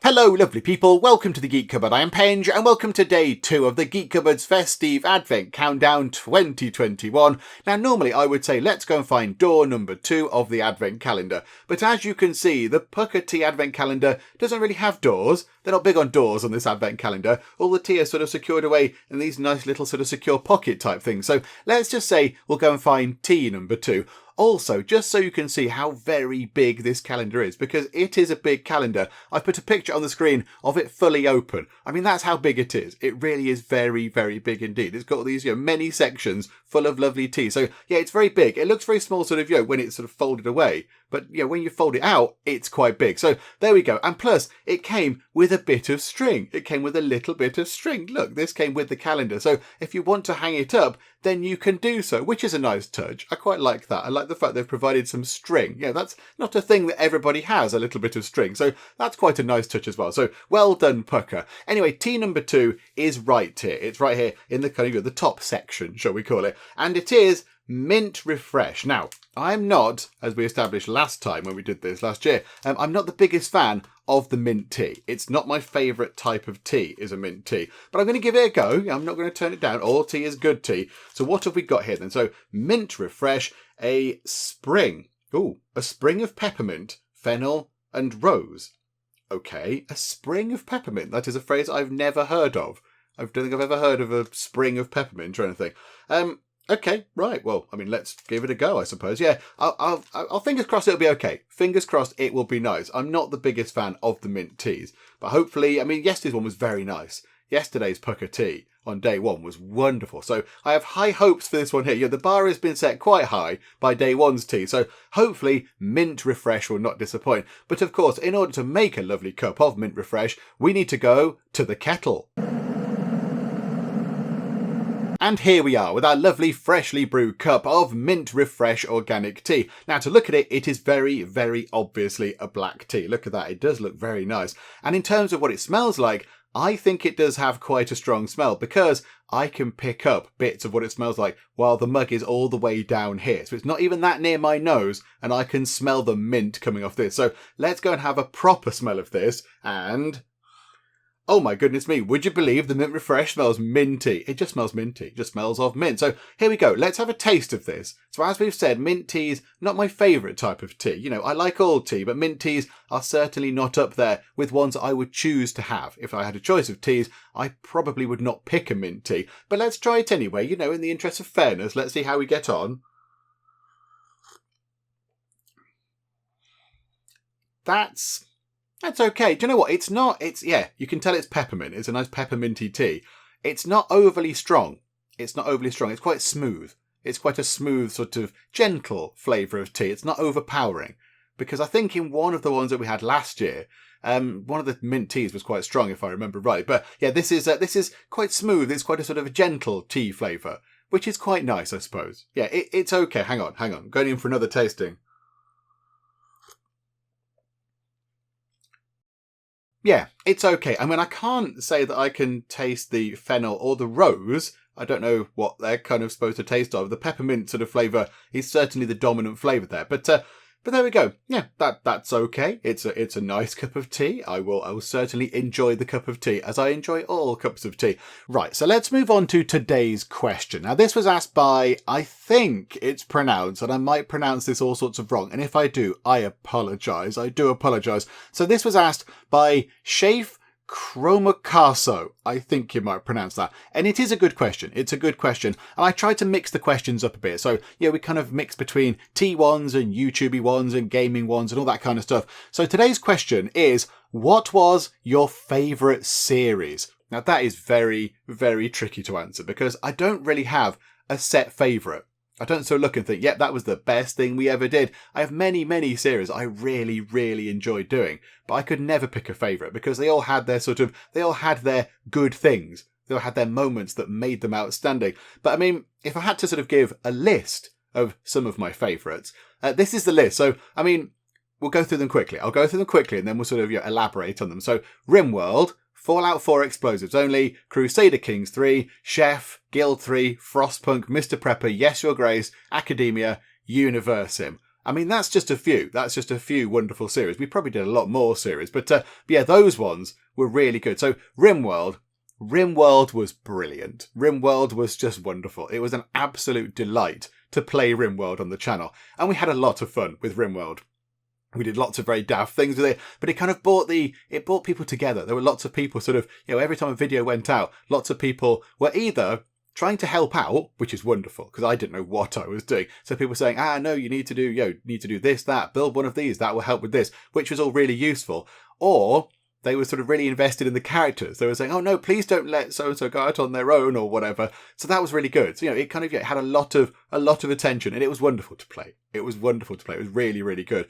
Hello lovely people, welcome to the Geek Cupboard. I am Penge and welcome to day 2 of the Geek Cupboard's Fes-tea-ve Advent Countdown 2021. Now normally I would say let's go and find door number 2 of the Advent calendar, but as you can see the Penge Advent calendar doesn't really have doors. They're not big on doors on this Advent calendar. All the tea is sort of secured away in these nice little sort of secure pocket type things. So let's just say we'll go and find tea number 2. Also, just so you can see how very big this calendar is, because it is a big calendar, I put a picture on the screen of it fully open. I mean, that's how big it is. It really is very, very big indeed. It's got all these, many sections full of lovely tea. So, yeah, it's very big. It looks very small sort of, when it's sort of folded away. But, when you fold it out, it's quite big. So, there we go. And plus, it came with a bit of string. It came with a little bit of string. Look, this came with the calendar. So, if you want to hang it up, then you can do so, which is a nice touch. I quite like that. I like the fact they've provided some string. That's not a thing that everybody has, a little bit of string. So that's quite a nice touch as well. So well done, Penge. Anyway, tea number 2 is right here. It's right here in the kind of the top section, shall we call it. And it is Mint Refresh. Now, I'm not, as we established last time when we did this last year, I'm not the biggest fan of the mint tea. It's not my favourite type of tea, is a mint tea. But I'm going to give it a go. I'm not going to turn it down. All tea is good tea. So what have we got here then? So Mint Refresh, a spring. Ooh, a spring of peppermint, fennel and rose. Okay, a spring of peppermint. That is a phrase I've never heard of. I don't think I've ever heard of a spring of peppermint or anything. Okay, right. Well, I mean, let's give it a go, I suppose. Yeah, I'll fingers crossed it'll be okay. Fingers crossed it will be nice. I'm not the biggest fan of the mint teas, but hopefully, I mean, yesterday's one was very nice. Yesterday's Penge tea on day 1 was wonderful. So I have high hopes for this one here. The bar has been set quite high by day 1's tea. So hopefully Mint Refresh will not disappoint. But of course, in order to make a lovely cup of Mint Refresh, we need to go to the kettle. And here we are with our lovely freshly brewed cup of Mint Refresh organic tea. Now to look at it, it is very, very obviously a black tea. Look at that, it does look very nice. And in terms of what it smells like, I think it does have quite a strong smell because I can pick up bits of what it smells like while the mug is all the way down here. So it's not even that near my nose and I can smell the mint coming off this. So let's go and have a proper smell of this and... oh my goodness me, would you believe the Mint Refresh smells minty? It just smells minty, it just smells of mint. So here we go, let's have a taste of this. So as we've said, mint tea's not my favourite type of tea. I like all tea, but mint teas are certainly not up there with ones I would choose to have. If I had a choice of teas, I probably would not pick a mint tea. But let's try it anyway, in the interest of fairness. Let's see how we get on. That's okay. Do you know what? You can tell it's peppermint. It's a nice pepperminty tea. It's not overly strong. It's quite smooth. It's quite a smooth, sort of gentle flavour of tea. It's not overpowering. Because I think in one of the ones that we had last year, one of the mint teas was quite strong, if I remember right. But yeah, this is quite smooth. It's quite a sort of a gentle tea flavour, which is quite nice, I suppose. Yeah, it's okay. Hang on. I'm going in for another tasting. Yeah, it's okay. I mean, I can't say that I can taste the fennel or the rose. I don't know what they're kind of supposed to taste of. The peppermint sort of flavour is certainly the dominant flavour there. But there we go. Yeah, that's okay. It's a nice cup of tea. I will certainly enjoy the cup of tea, as I enjoy all cups of tea. Right, so let's move on to today's question. Now, this was asked by, I think it's pronounced, and I might pronounce this all sorts of wrong. And if I do, I apologise. I do apologise. So this was asked by Shafe Chromocaso, I think you might pronounce that. And it is a good question. It's a good question. And I tried to mix the questions up a bit. So, we kind of mix between tea ones and YouTubey ones and gaming ones and all that kind of stuff. So today's question is, what was your favourite series? Now that is very, very tricky to answer because I don't really have a set favourite. I don't so look and think, yep, that was the best thing we ever did. I have many, many series I really, really enjoyed doing, but I could never pick a favourite because they all had their good things. They all had their moments that made them outstanding. But I mean, if I had to sort of give a list of some of my favourites, this is the list. So, I mean, we'll go through them quickly. I'll go through them quickly and then we'll sort of elaborate on them. So, RimWorld, Fallout 4 Explosives Only, Crusader Kings 3, Chef, Guild 3, Frostpunk, Mr. Prepper, Yes Your Grace, Academia, Universim. I mean, that's just a few. That's just a few wonderful series. We probably did a lot more series, but yeah, those ones were really good. So RimWorld was brilliant. RimWorld was just wonderful. It was an absolute delight to play RimWorld on the channel, and we had a lot of fun with RimWorld. We did lots of very daft things with it, but it kind of brought people together. There were lots of people sort of, every time a video went out, lots of people were either trying to help out, which is wonderful because I didn't know what I was doing. So people saying, no, you need to do this, that, build one of these, that will help with this, which was all really useful. Or they were sort of really invested in the characters. They were saying, oh no, please don't let so-and-so go out on their own or whatever. So that was really good. So, it kind of had a lot of attention, and it was wonderful to play. It was really, really good.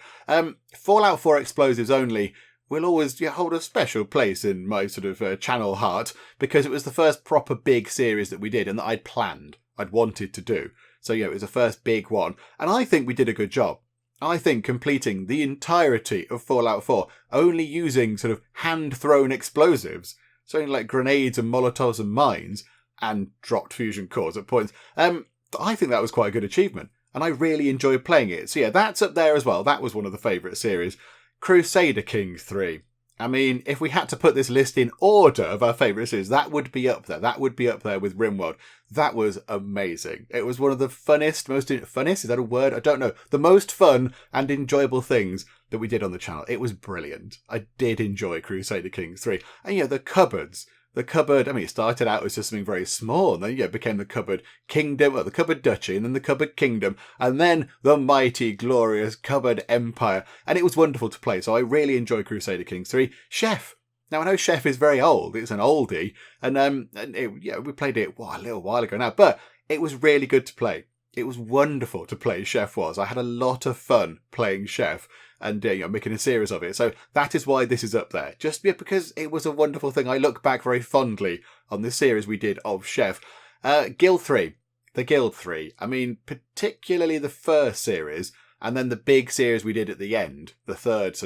Fallout 4 Explosives Only will always hold a special place in my sort of channel heart, because it was the first proper big series that we did and that I'd wanted to do. So, it was the first big one. And I think we did a good job. I think completing the entirety of Fallout 4 only using sort of hand-thrown explosives, something like grenades and molotovs and mines, and dropped fusion cores at points, I think that was quite a good achievement. And I really enjoyed playing it. So that's up there as well. That was one of the favourite series. Crusader Kings 3. I mean, if we had to put this list in order of our favourite series, that would be up there. That would be up there with RimWorld. That was amazing. It was one of the funnest, is that a word? I don't know. The most fun and enjoyable things that we did on the channel. It was brilliant. I did enjoy Crusader Kings 3. And the cupboards. The cupboard, it started out as just something very small, and then it became the cupboard kingdom, or the cupboard duchy, and then the cupboard kingdom, and then the mighty, glorious cupboard empire. And it was wonderful to play, so I really enjoyed Crusader Kings 3. Chef. Now, I know Chef is very old. It's an oldie, and we played it a little while ago now, but it was really good to play. It was wonderful to play Chef was. I had a lot of fun playing Chef and making a series of it. So that is why this is up there. Just because it was a wonderful thing. I look back very fondly on the series we did of Chef. Guild 3. The Guild 3. I mean, particularly the first series, and then the big series we did at the end, the third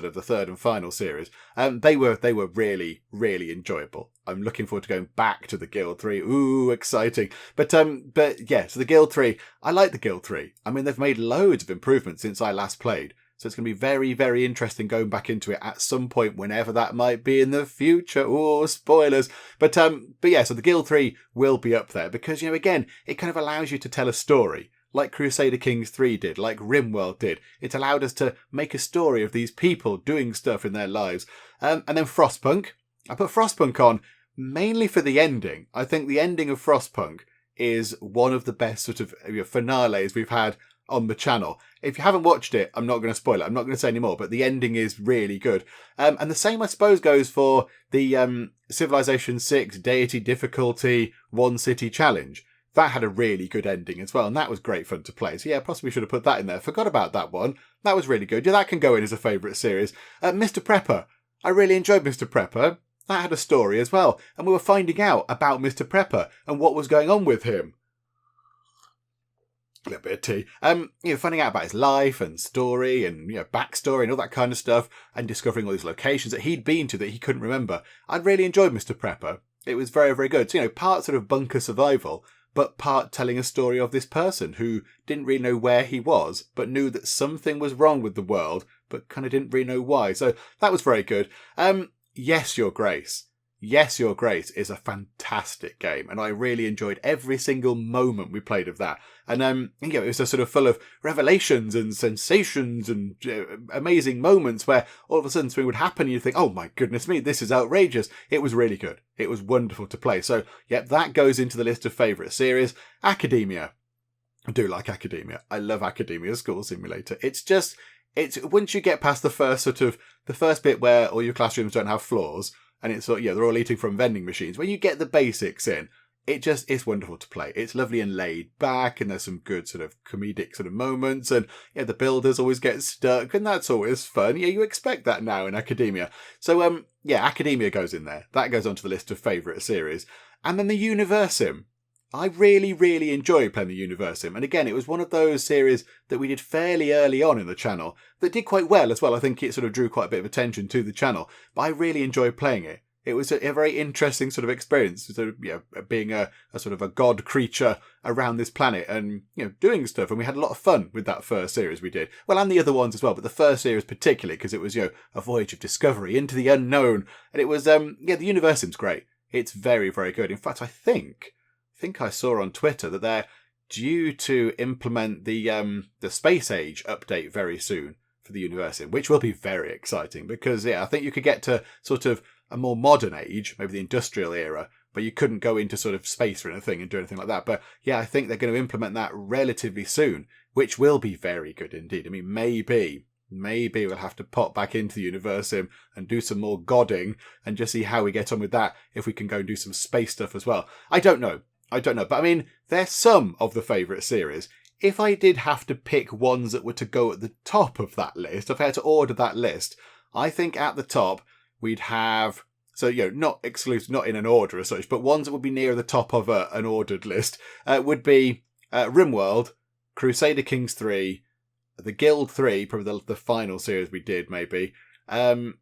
and final series. They were really, really enjoyable. I'm looking forward to going back to the Guild 3. Ooh, exciting. But yeah, so the Guild 3, I like the Guild 3. I mean, they've made loads of improvements since I last played. So it's going to be very, very interesting going back into it at some point, whenever that might be in the future. Oh, spoilers. But yeah, so the Guild 3 will be up there because, again, it kind of allows you to tell a story. Like Crusader Kings 3 did, like RimWorld did. It allowed us to make a story of these people doing stuff in their lives. And then Frostpunk. I put Frostpunk on mainly for the ending. I think the ending of Frostpunk is one of the best sort of finales we've had on the channel. If you haven't watched it, I'm not going to spoil it. I'm not going to say any more, but the ending is really good. And the same, I suppose, goes for the Civilization 6 Deity Difficulty One City Challenge. That had a really good ending as well, and that was great fun to play. So yeah, possibly should have put that in there. Forgot about that one. That was really good. Yeah, that can go in as a favourite series. Mr. Prepper. I really enjoyed Mr. Prepper. That had a story as well, and we were finding out about Mr. Prepper and what was going on with him. A little bit of tea. Finding out about his life and story and backstory and all that kind of stuff, and discovering all these locations that he'd been to that he couldn't remember. I really enjoyed Mr. Prepper. It was very, very good. So, part sort of bunker survival, but part telling a story of this person who didn't really know where he was, but knew that something was wrong with the world, but kind of didn't really know why. So that was very good. Yes, Your Grace. Yes, Your Grace is a fantastic game, and I really enjoyed every single moment we played of that. And it was just sort of full of revelations and sensations and amazing moments where all of a sudden something would happen and you'd think, oh my goodness me, this is outrageous. It was really good. It was wonderful to play. So, yep, that goes into the list of favourite series. Academia. I do like Academia. I love Academia School Simulator. It's once you get past the first bit where all your classrooms don't have floors, and it's they're all eating from vending machines. When you get the basics in, it's wonderful to play. It's lovely and laid back, and there's some good sort of comedic sort of moments, and the builders always get stuck, and that's always fun. Yeah, you expect that now in Academia. So Academia goes in there. That goes onto the list of favourite series. And then the Universim. I really, really enjoyed playing the Universim. And again, it was one of those series that we did fairly early on in the channel that did quite well as well. I think it sort of drew quite a bit of attention to the channel, but I really enjoyed playing it. It was a very interesting sort of experience, sort of, being a sort of a god creature around this planet and, doing stuff. And we had a lot of fun with that first series we did. Well, and the other ones as well, but the first series particularly, because it was, a voyage of discovery into the unknown. And it was, the Universim's great. It's very, very good. In fact, I think I saw on Twitter that they're due to implement the Space Age update very soon for the Universim, which will be very exciting because, I think you could get to sort of a more modern age, maybe the industrial era, but you couldn't go into sort of space or anything and do anything like that. But I think they're going to implement that relatively soon, which will be very good indeed. I mean, maybe we'll have to pop back into the Universim and do some more godding and just see how we get on with that, if we can go and do some space stuff as well. I don't know. But I mean, they're some of the favourite series. If I did have to pick ones that were to go at the top of that list, if I had to order that list, I think at the top we'd have, so, not exclusive, not in an order as such, but ones that would be near the top of an ordered list, would be RimWorld, Crusader Kings 3, the Guild 3, probably the final series we did, maybe, and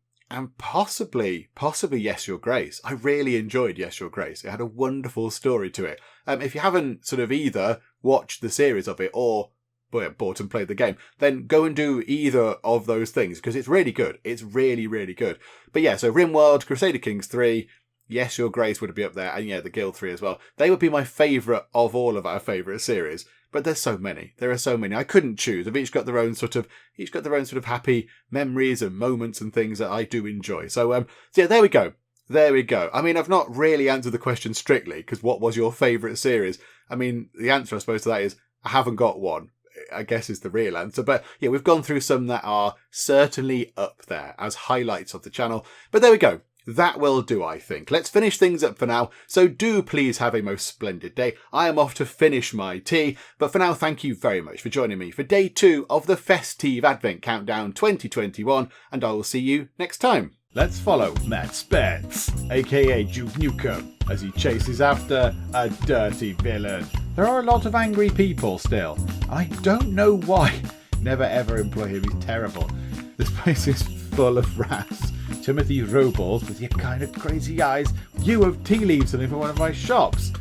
possibly Yes, Your Grace. I really enjoyed Yes, Your Grace. It had a wonderful story to it. If you haven't sort of either watched the series of it or bought and played the game, then go and do either of those things, because it's really good. It's really, really good. But so RimWorld, Crusader Kings 3, Yes, Your Grace would be up there, and the Guild 3 as well. They would be my favourite of all of our favourite series. But there's so many. There are so many. I couldn't choose. They've each got their own sort of happy memories and moments and things that I do enjoy. So there we go. I mean, I've not really answered the question strictly, because what was your favourite series? I mean, the answer, I suppose, to that is I haven't got one, I guess, is the real answer. But we've gone through some that are certainly up there as highlights of the channel. But there we go. That will do, I think. Let's finish things up for now. So do please have a most splendid day. I am off to finish my tea. But for now, thank you very much for joining me for day 2 of the Fes-tea-ve Advent Countdown 2021. And I will see you next time. Let's follow Matt Spence, aka Duke Nukem, as he chases after a dirty villain. There are a lot of angry people still. I don't know why. Never ever employ him, he's terrible. This place is full of rats. Timothy Robles with your kind of crazy eyes. You have tea leaves in it for one of my shops.